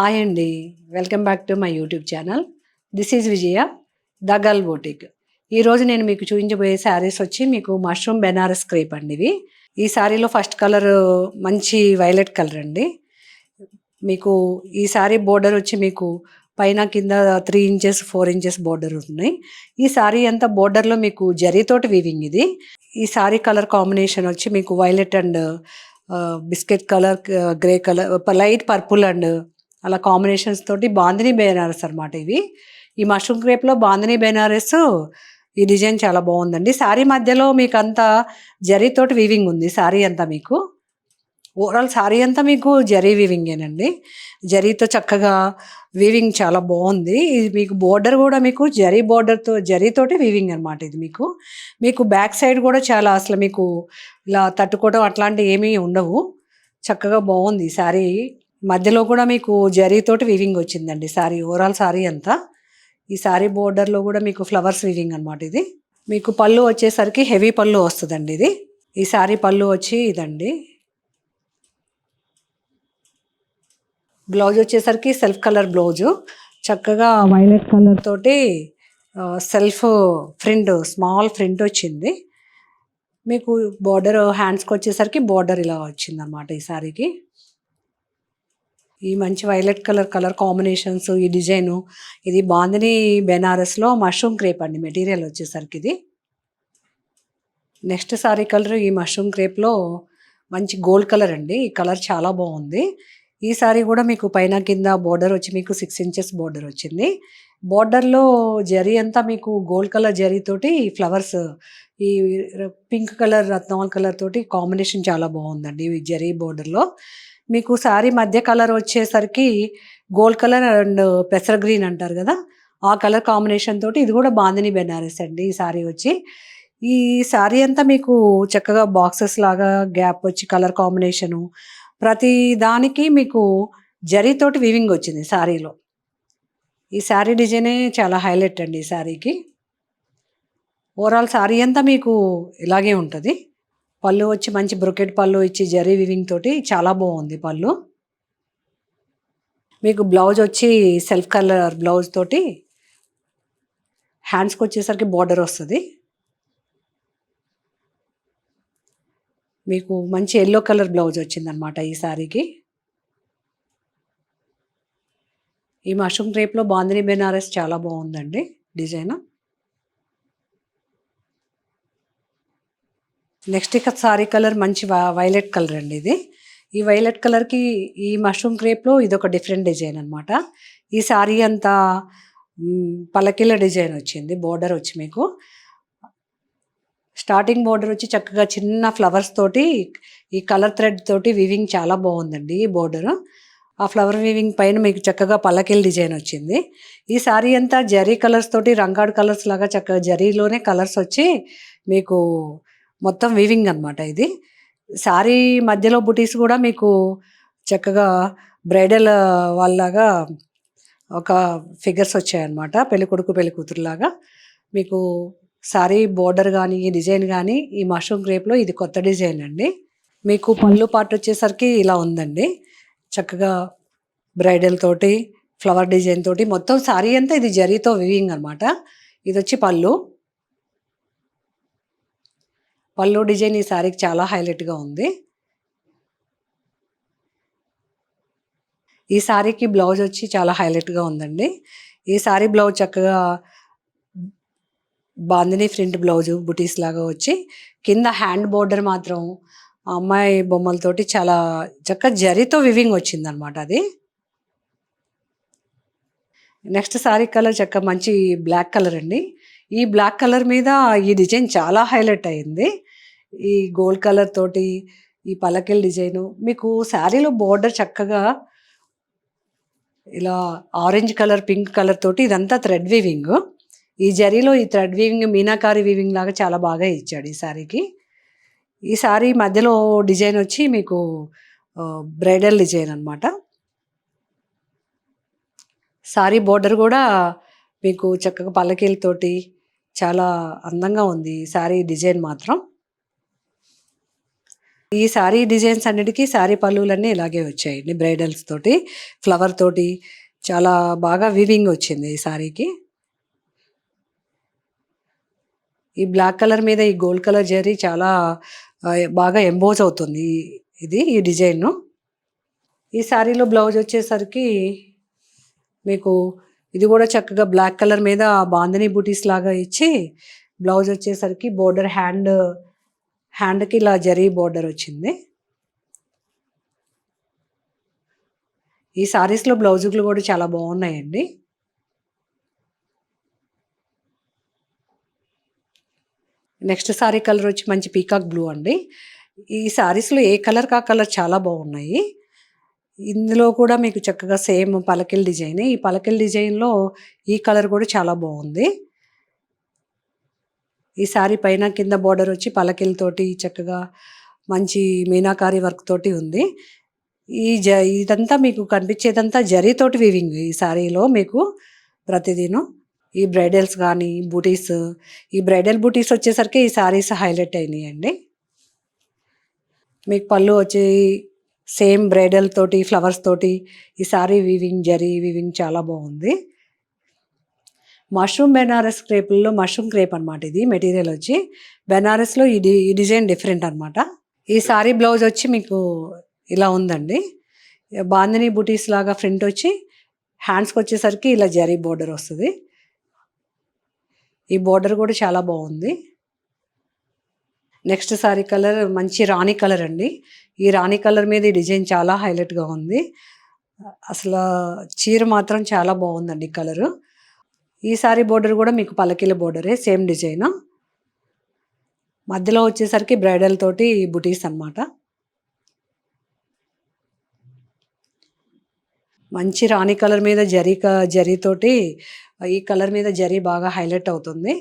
Hi అండి. Welcome back to my YouTube channel. This is Vijaya the girl boutique. ఈరోజు నేను మీకు చూపించబోయే శారీస్ వచ్చి మీకు మష్రూమ్ బెనారస్ క్రేప్ అండి ఇవి. ఈ శారీలో ఫస్ట్ కలర్ మంచి వైలెట్ కలర్ అండి. మీకు ఈ శారీ బోర్డర్ వచ్చి మీకు పైన కింద 3 ఇంచెస్ 4 ఇంచెస్ బోర్డర్ ఉన్నాయి. ఈ శారీ అంతా బోర్డర్లో మీకు జరీతోటి వీవింగ్ ఇది. ఈ శారీ కలర్ కాంబినేషన్ వచ్చి మీకు violet and biscuit colour, grey colour, light purple and అలా కాంబినేషన్స్ తోటి బాందినీ బెనారస్ అనమాట ఇవి. ఈ మష్రూమ్ క్రేప్లో బాందినీ బెనారస్ ఈ డిజైన్ చాలా బాగుందండి. శారీ మధ్యలో మీకు అంతా జరీతోటి వీవింగ్ ఉంది. శారీ అంతా మీకు ఓవరాల్ శారీ అంతా మీకు జరీ వీవింగేనండి. జరీతో చక్కగా వీవింగ్ చాలా బాగుంది. ఇది మీకు బోర్డర్ కూడా మీకు జరీ బోర్డర్తో జరీతోటి వీవింగ్ అనమాట. ఇది మీకు బ్యాక్ సైడ్ కూడా చాలా అసలు మీకు ఇలా తట్టుకోవడం అట్లాంటివి ఏమీ ఉండవు. చక్కగా బాగుంది శారీ. మధ్యలో కూడా మీకు జరీతోటి వీవింగ్ వచ్చిందండి శారీ. ఓవరాల్ శారీ అంతా ఈ శారీ బోర్డర్లో కూడా మీకు ఫ్లవర్స్ వీవింగ్ అనమాట. ఇది మీకు పళ్ళు వచ్చేసరికి హెవీ పళ్ళు వస్తుందండి. ఇది ఈ శారీ పళ్ళు వచ్చి ఇదండి. బ్లౌజ్ వచ్చేసరికి సెల్ఫ్ కలర్ బ్లౌజు, చక్కగా వైలెట్ కలర్ తోటి సెల్ఫ్ ప్రింట్, స్మాల్ ప్రింట్ వచ్చింది. మీకు బోర్డర్ హ్యాండ్స్కి వచ్చేసరికి బోర్డర్ ఇలా వచ్చింది అనమాట ఈ శారీకి. ఈ మంచి వైలెట్ కలర్ కాంబినేషన్స్, ఈ డిజైను, ఇది బాందినీ బెనారస్లో మష్రూమ్ క్రేప్ అండి మెటీరియల్ వచ్చేసరికి ఇది. నెక్స్ట్ శారీ కలర్ ఈ మష్రూమ్ క్రేప్లో మంచి గోల్డ్ కలర్ అండి. ఈ కలర్ చాలా బాగుంది. ఈ శారీ కూడా మీకు పైన కింద బోర్డర్ వచ్చి మీకు 6 ఇంచెస్ బోర్డర్ వచ్చింది. బోర్డర్లో జరీ అంతా మీకు గోల్డ్ కలర్ జరీతోటి ఫ్లవర్స్, ఈ పింక్ కలర్ రత్నావల్ కలర్ తోటి కాంబినేషన్ చాలా బాగుందండి ఈ జరీ బోర్డర్లో. మీకు శారీ మధ్య కలర్ వచ్చేసరికి గోల్డ్ కలర్ అండ్ పెసర గ్రీన్ అంటారు కదా, ఆ కలర్ కాంబినేషన్ తోటి ఇది కూడా బాందినీ బెనారస్ అండి ఈ శారీ వచ్చి. ఈ శారీ అంతా మీకు చక్కగా బాక్సెస్ లాగా గ్యాప్ వచ్చి కలర్ కాంబినేషను ప్రతి దానికి మీకు జరీతోటి వీవింగ్ వచ్చింది శారీలో. ఈ శారీ డిజైనే చాలా హైలైట్ అండి ఈ శారీకి. ఓవరాల్ శారీ అంతా మీకు ఇలాగే ఉంటుంది. పళ్ళు వచ్చి మంచి బ్రొకెట్ పళ్ళు ఇచ్చి జరీ వీవింగ్ తోటి చాలా బాగుంది పళ్ళు. మీకు బ్లౌజ్ వచ్చి సెల్ఫ్ కలర్ బ్లౌజ్ తోటి హ్యాండ్స్కి వచ్చేసరికి బోర్డర్ వస్తుంది. మీకు మంచి ఎల్లో కలర్ బ్లౌజ్ వచ్చిందనమాట ఈ శారీకి. ఈ మష్రూమ్ క్రేప్లో బాందినీ బెనారస్ చాలా బాగుందండి డిజైన్. నెక్స్ట్ ఇక శారీ కలర్ మంచి వైలెట్ కలర్ అండి ఇది. ఈ వైలెట్ కలర్కి ఈ మష్రూమ్ క్రేప్లో ఇదొక డిఫరెంట్ డిజైన్ అనమాట. ఈ శారీ అంతా పలకిల డిజైన్ వచ్చింది. బోర్డర్ వచ్చి మీకు స్టార్టింగ్ బోర్డర్ వచ్చి చక్కగా చిన్న ఫ్లవర్స్ తోటి ఈ కలర్ థ్రెడ్ తోటి వీవింగ్ చాలా బాగుందండి ఈ బోర్డర్. ఆ ఫ్లవర్ వీవింగ్ పైన మీకు చక్కగా పల్లకిల్ డిజైన్ వచ్చింది. ఈ శారీ అంతా జరీ కలర్స్ తోటి రంగాడ్ కలర్స్ లాగా చక్కగా జరీలోనే కలర్స్ వచ్చి మీకు మొత్తం వీవింగ్ అనమాట ఇది. శారీ మధ్యలో బుటీస్ కూడా మీకు చక్కగా బ్రైడల్ వాళ్ళలాగా ఒక ఫిగర్స్ వచ్చాయన్నమాట, పెళ్ళికొడుకు పెళ్ళికూతురులాగా. మీకు శారీ బోర్డర్ కానీ ఈ డిజైన్ కానీ ఈ మష్రూమ్ క్రేప్లో ఇది కొత్త డిజైన్ అండి. మీకు పళ్ళు పార్ట్ వచ్చేసరికి ఇలా ఉందండి, చక్కగా బ్రైడల్ తోటి ఫ్లవర్ డిజైన్ తోటి మొత్తం శారీ అంతా ఇది జరీతో వీవింగ్ అనమాట. ఇది వచ్చి పళ్ళు డిజైన్ ఈ శారీకి చాలా హైలైట్గా ఉంది. ఈ శారీకి బ్లౌజ్ వచ్చి చాలా హైలైట్గా ఉందండి. ఈ శారీ బ్లౌజ్ చక్కగా బాందినీ ప్రింట్ బ్లౌజు బుటీస్ లాగా వచ్చి కింద హ్యాండ్ బోర్డర్ మాత్రం అమ్మాయి బొమ్మలతోటి చాలా చక్కగా జరీతో వివింగ్ వచ్చిందనమాట అది. నెక్స్ట్ శారీ కలర్ చక్కగా మంచి బ్లాక్ కలర్ అండి. ఈ బ్లాక్ కలర్ మీద ఈ డిజైన్ చాలా హైలైట్ అయింది. ఈ గోల్డ్ కలర్ తోటి ఈ పలకిల్ డిజైను మీకు శారీలో బోర్డర్ చక్కగా ఇలా ఆరెంజ్ కలర్ పింక్ కలర్ తోటి ఇదంతా థ్రెడ్ వీవింగ్. ఈ జరీలో ఈ థ్రెడ్ వీవింగ్ మీనాకారి వీవింగ్ లాగా చాలా బాగా ఇచ్చాడు ఈ శారీకి. ఈ శారీ మధ్యలో డిజైన్ వచ్చి మీకు బ్రైడల్ డిజైన్ అనమాట. శారీ బోర్డర్ కూడా మీకు చక్కగా పల్లకీలతోటి చాలా అందంగా ఉంది ఈ శారీ డిజైన్ మాత్రం. ఈ శారీ డిజైన్స్ అన్నిటికీ శారీ పళ్ళులన్నీ ఇలాగే వచ్చాయండి. బ్రైడల్స్ తోటి, ఫ్లవర్ తోటి చాలా బాగా వీవింగ్ వచ్చింది ఈ శారీకి. ఈ బ్లాక్ కలర్ మీద ఈ గోల్డ్ కలర్ జరీ చాలా బాగా ఎంబోజ్ అవుతుంది ఈ డిజైన్. ఈ శారీలో బ్లౌజ్ వచ్చేసరికి మీకు ఇది కూడా చక్కగా బ్లాక్ కలర్ మీద బాందిని బూటీస్ లాగా ఇచ్చి, బ్లౌజ్ వచ్చేసరికి బోర్డర్ హ్యాండ్కి ఇలా జరీ బోర్డర్ వచ్చింది. ఈ శారీస్లో బ్లౌజులు కూడా చాలా బాగున్నాయండి. నెక్స్ట్ శారీ కలర్ వచ్చి మంచి పీకాక్ బ్లూ అండి. ఈ శారీస్లో ఏ కలర్ కా కలర్ చాలా బాగున్నాయి. ఇందులో కూడా మీకు చక్కగా సేమ్ పలకిల్ డిజైన్. ఈ పలకిల్ డిజైన్లో ఈ కలర్ కూడా చాలా బాగుంది. ఈ శారీ పైన కింద బోర్డర్ వచ్చి పలకిలతోటి చక్కగా మంచి మీనాకారి వర్క్ తోటి ఉంది. ఇదంతా మీకు కనిపించేదంతా జరీతోటి వీవింగ్ ఈ శారీలో మీకు ప్రతిదీను. ఈ బ్రైడల్స్ కానీ బూటీస్, ఈ బ్రైడల్ బూటీస్ వచ్చేసరికి ఈ శారీస్ హైలైట్ అయినాయండి. మీకు పళ్ళు వచ్చి సేమ్ బ్రైడల్ తోటి ఫ్లవర్స్ తోటి ఈ శారీ జరీ వీవింగ్ చాలా బాగుంది. మష్రూమ్ బెనారస్ క్రేపుల్లో మష్రూమ్ క్రేప్ అనమాట. ఇది మెటీరియల్ వచ్చి బెనారస్లో ఈ డిజైన్ డిఫరెంట్ అనమాట. ఈ శారీ బ్లౌజ్ వచ్చి మీకు ఇలా ఉందండి. బాందిని బూటీస్ లాగా ఫ్రంట్ వచ్చి హ్యాండ్స్కి వచ్చేసరికి ఇలా జరీ బోర్డర్ వస్తుంది. ఈ బోర్డర్ కూడా చాలా బాగుంది. నెక్స్ట్ శారీ కలర్ మంచి రాణి కలర్ అండి. ఈ రాణి కలర్ మీద ఈ డిజైన్ చాలా హైలైట్గా ఉంది. అసలు చీర మాత్రం చాలా బాగుందండి కలరు. ఈ శారీ బోర్డర్ కూడా మీకు పలకీల బోర్డరే, సేమ్ డిజైన్. మధ్యలో వచ్చేసరికి బ్రైడల్ తోటి బుటీస్ అనమాట. మంచి రాణి కలర్ మీద జరీతోటి ఈ కలర్ మీద జరీ బాగా హైలైట్ అవుతుంది.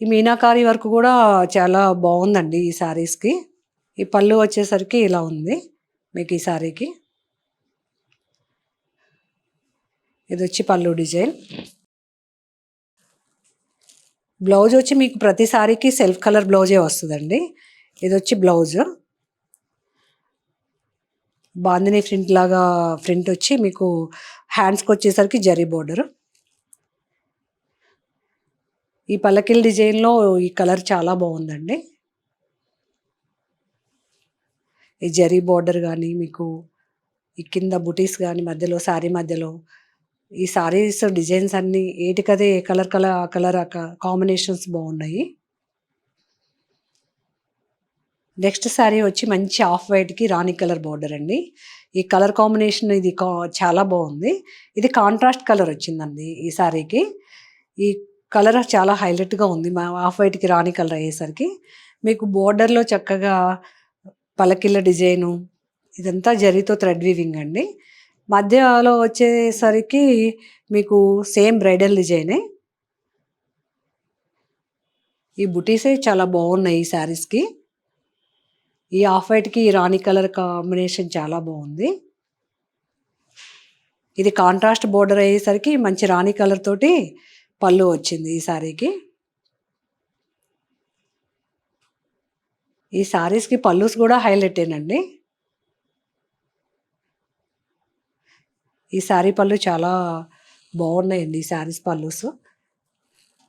ఈ మీనాకారి వర్క్ కూడా చాలా బాగుందండి ఈ శారీస్కి. ఈ పళ్ళు వచ్చేసరికి ఇలా ఉంది మీకు ఈ శారీకి. ఇది వచ్చి పళ్ళు డిజైన్. బ్లౌజ్ వచ్చి మీకు ప్రతి శారీకి సెల్ఫ్ కలర్ బ్లౌజే వస్తుందండి. ఇది వచ్చి బ్లౌజ్ బాందిని ఫ్రంట్ వచ్చి మీకు హ్యాండ్స్కి వచ్చేసరికి జరీ బోర్డర్. ఈ పల్లకిల్ డిజైన్లో ఈ కలర్ చాలా బాగుందండి. ఈ జరీ బోర్డర్ కానీ మీకు ఈ కింద బుటీస్ కానీ మధ్యలో శారీ మధ్యలో ఈ శారీస్ డిజైన్స్ అన్నీ ఏటికదే ఏ కలర్ కాంబినేషన్స్ బాగున్నాయి. నెక్స్ట్ శారీ వచ్చి మంచి ఆఫ్ వైట్కి రాణి కలర్ బోర్డర్ అండి. ఈ కలర్ కాంబినేషన్ ఇది చాలా బాగుంది. ఇది కాంట్రాస్ట్ కలర్ వచ్చిందండి ఈ శారీకి. ఈ కలర్ చాలా హైలైట్గా ఉంది. ఆఫ్ వైట్కి రాణి కలర్ అయ్యేసరికి మీకు బోర్డర్లో చక్కగా పలకిళ్ళ డిజైను ఇదంతా జరీతో థ్రెడ్ వీవింగ్ అండి. మధ్యలో వచ్చేసరికి మీకు సేమ్ బ్రైడల్ డిజైనే. ఈ బుటీసే చాలా బాగున్నాయి ఈ శారీస్కి. ఈ ఆఫ్ వైట్కి ఈ రాణి కలర్ కాంబినేషన్ చాలా బాగుంది. ఇది కాంట్రాస్ట్ బోర్డర్ అయ్యేసరికి మంచి రాణి కలర్ తోటి పళ్ళు వచ్చింది ఈ శారీకి. ఈ శారీస్కి పళ్ళుస్ కూడా హైలైటేనండి. ఈ శారీ పళ్ళు చాలా బాగున్నాయండి ఈ శారీస్ పళ్ళుస్.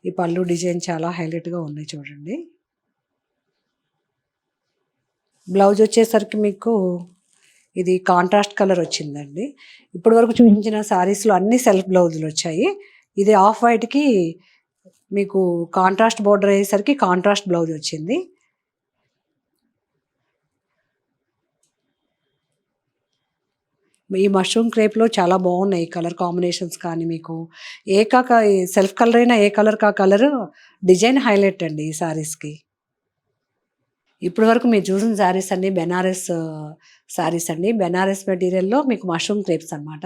ఈ పళ్ళు డిజైన్ చాలా హైలైట్గా ఉన్నాయి చూడండి. బ్లౌజ్ వచ్చేసరికి మీకు ఇది కాంట్రాస్ట్ కలర్ వచ్చిందండి. ఇప్పటి వరకు చూపించిన శారీస్లో అన్ని సెల్ఫ్ బ్లౌజులు వచ్చాయి. ఇది ఆఫ్ వైట్కి మీకు కాంట్రాస్ట్ బోర్డర్ అయ్యేసరికి కాంట్రాస్ట్ బ్లౌజ్ వచ్చింది. ఈ మష్రూమ్ క్రేప్లో చాలా బాగున్నాయి కలర్ కాంబినేషన్స్ కానీ మీకు సెల్ఫ్ కలర్ అయినా ఏ కలర్ కలర్ డిజైన్ హైలైట్ అండి ఈ శారీస్కి. ఇప్పటి వరకు మీరు చూసిన శారీస్ అన్ని బెనారస్ శారీస్ అండి. బెనారస్ మెటీరియల్లో మీకు మష్రూమ్ క్రేప్స్ అనమాట.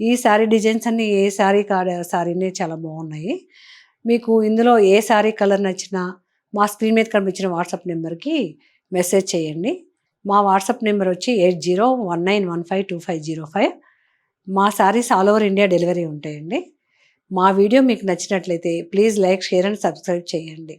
ఈ శారీ డిజైన్స్ అన్ని ఏ శారీనే చాలా బాగున్నాయి. మీకు ఇందులో ఏ శారీ కలర్ నచ్చినా మా స్క్రీన్ మీద కనిపించిన వాట్సాప్ నెంబర్కి మెసేజ్ చేయండి. మా వాట్సాప్ నెంబర్ వచ్చి 8019152505. మా saris all over India delivery ఉంటాయండి. మా వీడియో మీకు నచ్చినట్లయితే please like, share and subscribe చేయండి.